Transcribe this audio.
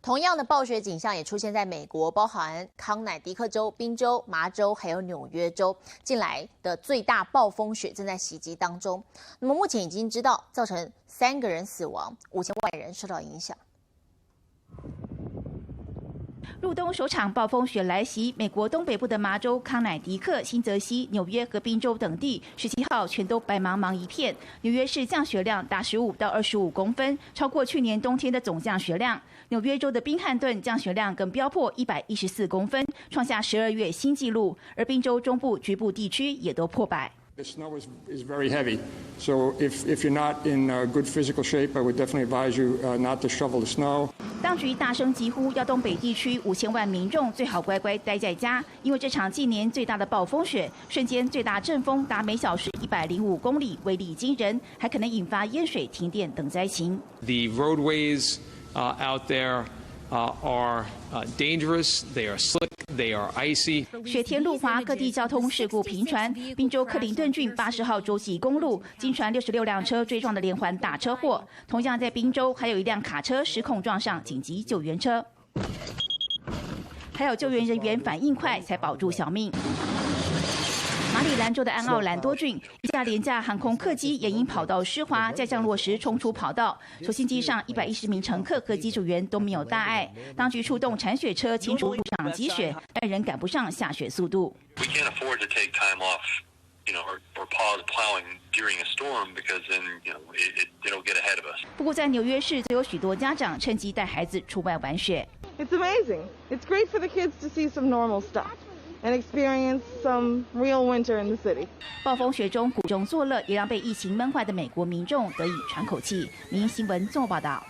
同样的暴雪景象也出现在美国，包含康乃狄克州、宾州、麻州还有纽约州，近来的最大暴风雪正在袭击当中。那么目前已经知道造成3个人死亡，5000万人受到影响。 入冬首场暴风雪来袭，美国东北部的麻州、康乃狄克、新泽西、纽约和宾州等地，17号全都白茫茫一片。纽约市降雪量达15到25公分，超过去年冬天的总降雪量。纽约州的宾汉顿降雪量更飙破114公分，创下12月新纪录。而宾州中部局部地区也都破百。 The snow is very heavy, so if you're not in good physical shape, I would definitely advise you not to shovel the snow. 当局大声疾呼，要东北地区5000万民众最好乖乖待在家，因为这场近年最大的暴风雪，瞬间最大阵风达每小时105公里，威力惊人，还可能引发淹水、停电等灾情。The roadways out there are dangerous. They are slick. They are icy. 雪天路滑，各地交通事故频传。宾州克林顿郡80号洲际公路，经传66辆车追撞的连环大车祸。同样在宾州，还有一辆卡车失控撞上紧急救援车，还有救援人员反应快，才保住小命。 马里兰州的安奥兰多郡，一架廉价航空客机也因跑道湿滑，在降落时冲出跑道。所幸机上110名乘客和机组员都没有大碍。当局出动铲雪车清除路上积雪，但仍赶不上下雪速度。We can't afford to take time off, or pause plowing during a storm because then, it'll get ahead of us. 不过在纽约市，则有许多家长趁机带孩子出外玩雪。It's amazing. It's great for the kids to see some normal stuff. And experience some real winter in the city. 暴风雪中苦中作乐，也让被疫情闷坏的美国民众得以喘口气。民营新闻综合报道。